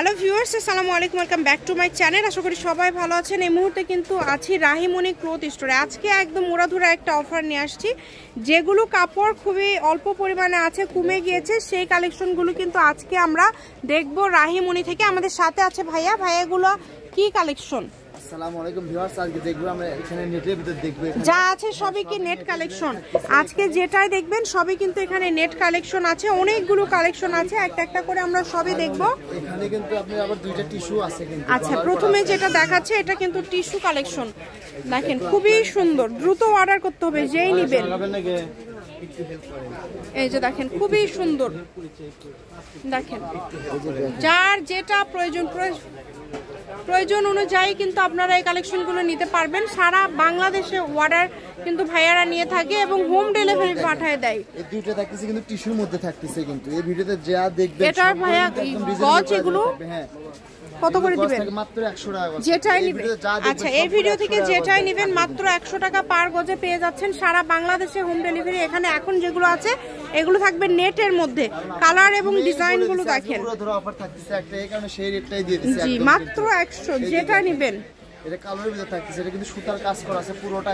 Hello viewers, আসসালামু আলাইকুম, welcome back to my channel. আশা করি সবাই ভালো আছেন। এই মুহূর্তে কিন্তু আছি রাহিমণি ক্লথ স্টোরে। আজকে একদম উড়াধুরা একটা অফার নিয়ে আসছি। যেগুলো কাপড় খুবই অল্প পরিমাণে আছে, কমে গিয়েছে, সেই কালেকশনগুলো কিন্তু আজকে আমরা দেখব রাহিমণি থেকে। আমাদের সাথে আছে ভাইয়া। ভাইয়াগুলো কি কালেকশন? আসসালামু আলাইকুম ভিউয়ার্স, আজকে দেখব আমরা এখানে নেটের ভিতর দেখব যা আছে সবই কি নেট কালেকশন। আজকে যেটাই দেখবেন সবই কিন্তু এখানে নেট কালেকশন আছে, অনেকগুলো কালেকশন আছে, একটা একটা করে আমরা সবই দেখব। এখানে কিন্তু আপনার আবার দুইটা টিস্যু আছে কিন্তু। আচ্ছা, প্রথমে যেটা দেখাচ্ছে এটা কিন্তু টিস্যু কালেকশন। দেখেন খুবই সুন্দর, দ্রুত অর্ডার করতে হবে যেই নেবেন। এই যে দেখেন খুবই সুন্দর, দেখেন যার যেটা প্রয়োজন অনুযায়ী কিন্তু আপনারা এই কালেকশনগুলো নিতে পারবেন। সারা বাংলাদেশে অর্ডার কিন্তু ভাইয়ারা নিয়ে থাকে এবং হোম ডেলিভারি পাঠিয়ে দেয়। এই দুটো থাকতেছে কিন্তু টিস্যুর মধ্যে থাকতেছে কিন্তু। এই ভিডিওতে যা দেখবেন এটা ভাইয়া গজ এগুলো হ্যাঁ কত করে দিবেন? মাত্র 100 টাকা যেটাই নেবেন। আচ্ছা, এই ভিডিও থেকে যেটাই নেবেন মাত্র 100 টাকা পার গজে পেয়ে যাচ্ছেন সারা বাংলাদেশে হোম ডেলিভারি। এখানে এখন যেগুলো আছে এগুলো থাকবে নেটের মধ্যে। কালার এবং ডিজাইন গুলো দেখেন, পুরো ধরো অফার থাকতেছে একটা, এই কারণে সেই রেটটাই দিয়ে দিয়েছি জি মাত্র 100। যেটা নেবেন এটা কালারের ভিতর থাকতেছে, এটা কিন্তু সুতার কাজ করা আছে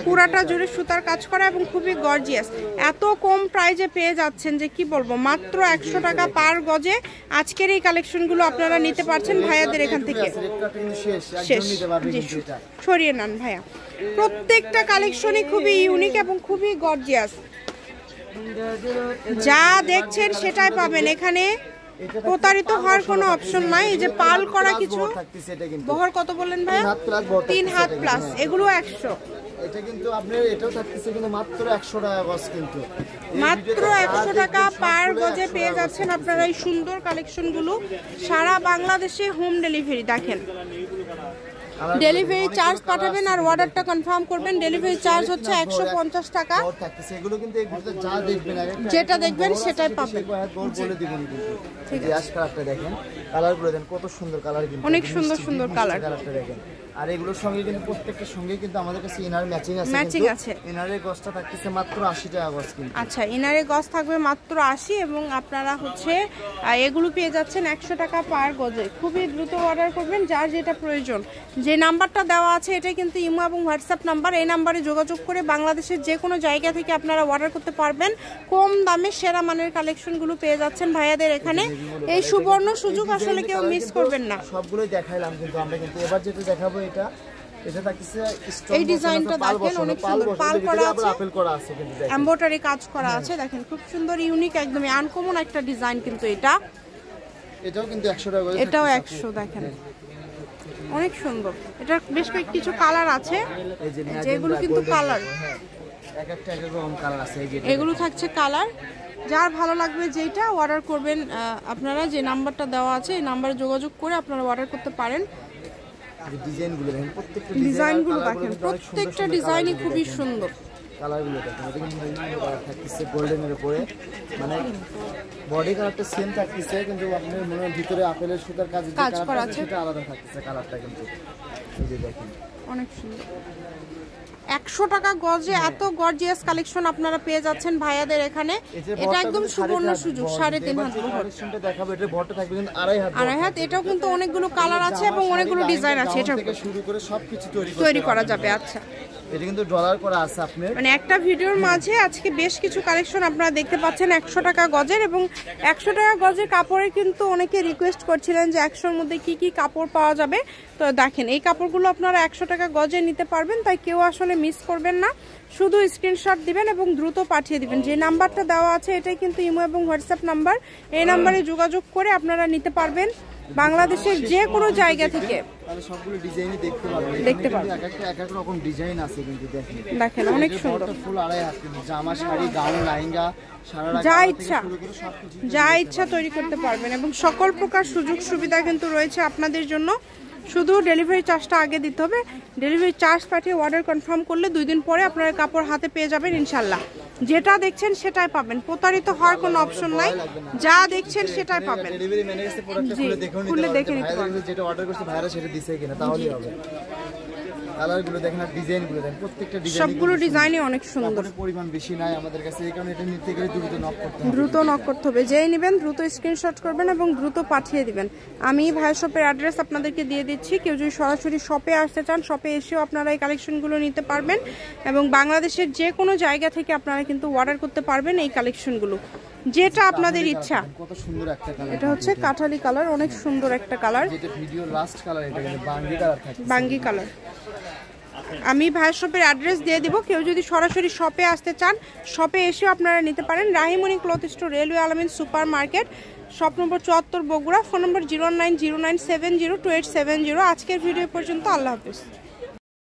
পুরোটা জুড়ে সুতার কাজ করা এবং খুবই গর্জিয়াস। এত কম প্রাইজে পেয়ে যাচ্ছেন যে কি বলবো, মাত্র 100 টাকা পার গজে আজকের এই কালেকশনগুলো আপনারা নিতে পারছেন ভাইয়াদের এখান থেকে। শেষ, সরিয়ে নেন ভাইয়া। প্রত্যেকটা কালেকশনই খুবই ইউনিক এবং খুবই গর্জিয়াস। যা দেখছেন সেটাই পাবেন এখানে, প্রতারিত হওয়ার কোনো অপশন নাই। এই যে পাল করা কিছু বহর কত বললেন ভাই? 3 হাত প্লাস, এগুলো 100। এটা কিন্তু আপনার এটাও থাকতেছে কিন্তু মাত্র 100 টাকা গজ, কিন্তু মাত্র 100 টাকা পার গজে পেয়ে যাচ্ছেন আপনারা এই সুন্দর কালেকশনগুলো সারা বাংলাদেশে হোম ডেলিভারি। দেখেন ডেলিভারি চার্জ পাঠাবেন আর অর্ডারটা কনফার্ম করবেন। ডেলিভারি চার্জ হচ্ছে 150 টাকা। এগুলো কিন্তু এই ভিডিওতে যা দেখবেন যেটা দেখবেন সেটাই পাবেন। বলে দিবেন কিন্তু। ঠিক আছে, আজ কালারটা দেখেন, কালারগুলো দেখেন কত সুন্দর কালার, কিন্তু অনেক সুন্দর সুন্দর কালার। কালারটা দেখেন। আর এগুলোর সঙ্গে কিন্তু প্রত্যেকটার সঙ্গে কিন্তু আমাদের কাছে ইনার ম্যাচিং আছে। ইনারের গজটা থাকতেছে মাত্র 80 টাকা গজ কিন্তু। আচ্ছা, ইনারের গজ থাকবে মাত্র 80 এবং আপনারা হচ্ছে এগুলো পেয়ে যাচ্ছেন 100 টাকা পার গজে। খুবই দ্রুত অর্ডার করবেন যার যেটা প্রয়োজন। যে নাম্বারটা দেওয়া আছে এটা কিন্তু ইমো এবং হোয়াটসঅ্যাপ নাম্বার। এই নাম্বারে যোগাযোগ করে বাংলাদেশের যে কোনো জায়গা থেকে আপনারা অর্ডার করতে পারবেন। কম দামে সেরা মানের কালেকশনগুলো পেয়ে যাচ্ছেন ভাইয়াদের এখানে। এই সুবর্ণ সুযোগ আসলে কেউ মিস করবেন না। সবগুলোই দেখাইলাম কিন্তু আমরা, কিন্তু এবার যেটা দেখাবো এটা থাকতেছে এই ডিজাইনটা দেখেন অনেক সুন্দর, পাল করা আছে, আপেল করা আছে, কিন্তু দেখেন এমব্রয়ডারি কাজ করা আছে। দেখেন খুব সুন্দর, ইউনিক, একদমই আনকমন একটা ডিজাইন কিন্তু এটাও কিন্তু 100 টাকা, এটাও 100। দেখেন অনেক সুন্দর। এটা বেশ কিছু কালার আছে, যেগুলো কিন্তু কালার এক একটা এক রকম কালার আছে। এই যে এগুলো থাকছে কালার। যার ভালো লাগবে যেটা অর্ডার করবেন আপনারা, যে নাম্বারটা দেওয়া আছে এই নাম্বারে যোগাযোগ করে আপনারা অর্ডার করতে পারেন। ডিজাইনগুলো দেখেন, প্রত্যেকটা ডিজাইনগুলো দেখেন, প্রত্যেকটা ডিজাইনই খুবই সুন্দর। কালারগুলো দেখেন, এটা কিন্তু বিভিন্ন কালার থাকতেছে গোল্ডেনের উপরে, মানে বডি কালারটা সেম থাকতেছে কিন্তু আপনার মনে হয় ভিতরে আপেলের সুতার কাজ করা আছে, সেটা আলাদা থাকতেছে কালারটা কিন্তু। এই যে দেখেন অনেক সুন্দর। 100 টাকা গজে এত গর্জিয়াস কালেকশন আপনারা পেয়ে যাচ্ছেন ভাইয়াদের এখানে। এটা একদম সুবর্ণ সুযোগ। 3.5 হাত কালেকশনটা দেখাবো, এটার বড়টা থাকবে কিন্তু 2.5 হাত। এটাও কিন্তু অনেকগুলো কালার আছে এবং অনেকগুলো ডিজাইন আছে। এটা থেকে শুরু করে সবকিছু তৈরি করা যাবে। আচ্ছা, এটা কিন্তু ডলার করা আছে আপনার, মানে একটা ভিডিওর মাঝে আজকে বেশ কিছু কালেকশন আপনারা দেখতে পাচ্ছেন 100 টাকা গজের। এবং 100 টাকা গজের কাপড়ে কিন্তু অনেকে রিকোয়েস্ট করছিলেন যে 100-র মধ্যে কি কি কাপড় পাওয়া যাবে। তো দেখেন এই কাপড়গুলো আপনারা 100 টাকা গজে নিতে পারবেন, তাই কেউ আসলে মিস করবেন না। শুধু স্ক্রিনশট দিবেন এবং দ্রুত পাঠিয়ে দিবেন। যে নাম্বারটা দেওয়া আছে এটাই কিন্তু ইমো এবং হোয়াটসঅ্যাপ নাম্বার। এই নাম্বারে যোগাযোগ করে আপনারা নিতে পারবেন বাংলাদেশের যে কোনো জায়গা থেকে। সবগুলো ডিজাইনই দেখতে পারবেন। এক এক রকম ডিজাইন আছে কিন্তু দেখেন অনেক সুন্দর। ফুল 2.5 হাত, জামা, শাড়ি, গাউন, লেহেঙ্গা, যা ইচ্ছা তৈরি করতে পারবেন এবং সকল প্রকার সুযোগ সুবিধা কিন্তু রয়েছে আপনাদের জন্য। শুধু ডেলিভারি চার্জটা আগে দিতে হবে। ডেলিভারি চার্জ পাঠিয়ে অর্ডার কনফার্ম করলে 2 দিন পরে আপনারা কাপড় হাতে পেয়ে যাবেন ইনশাল্লাহ। যেটা দেখছেন সেটাই পাবেন, প্রতারিত হওয়ার কোনো অপশন নাই। যা দেখছেন সেটাই পাবেন। ডেলিভারি ম্যানের কাছে প্রোডাক্টটা খুলে দেখে নিতে পারবেন, যেটা অর্ডার করতে ভাইরা সেটা দিছে কিনা, তাহলেই হবে। কালারগুলো দেখেন আর ডিজাইনগুলো দেখেন, প্রত্যেকটা ডিজাইন সবগুলো ডিজাইনই অনেক সুন্দর। পরিমাণ বেশি নাই আমাদের কাছে, এই কারণে এটা নিতে গেলে দ্রুত নক করতে হবে। দ্রুত নক করতে হবে, যেই নেবেন দ্রুত স্ক্রিনশট করবেন এবং দ্রুত পাঠিয়ে দিবেন। আমি ভাইয়ের শপের অ্যাড্রেস আপনাদেরকে দিয়ে দিচ্ছি, কেউ যদি সরাসরি শপে আসতে চান শপে এসেও আপনারা এই কালেকশনগুলো নিতে পারবেন এবং বাংলাদেশের যে কোনো জায়গা থেকে আপনারা কিন্তু অর্ডার করতে পারবেন এই কালেকশনগুলো, যেটা আপনাদের ইচ্ছা। কত সুন্দর একটা কালার, এটা হচ্ছে কাঠালি কালার, অনেক সুন্দর একটা কালার, যেটা ভিডিও লাস্ট কালার, এটা কিন্তু বাঙ্গি কালার থাকে, বাঙ্গি কালার। আমি ভাইয়ের শপের অ্যাড্রেস দিয়ে দিব, কেউ যদি সরাসরি শপে আসতে চান শপে এসেও আপনারা নিতে পারেন। রাহিমণি ক্লথ স্টোর, রেলওয়ে আলামিন super market, shop number 74 Bogura, phone নম্বর 09097028770। আজকের ভিডিও পর্যন্ত, আল্লাহ হাফেজ।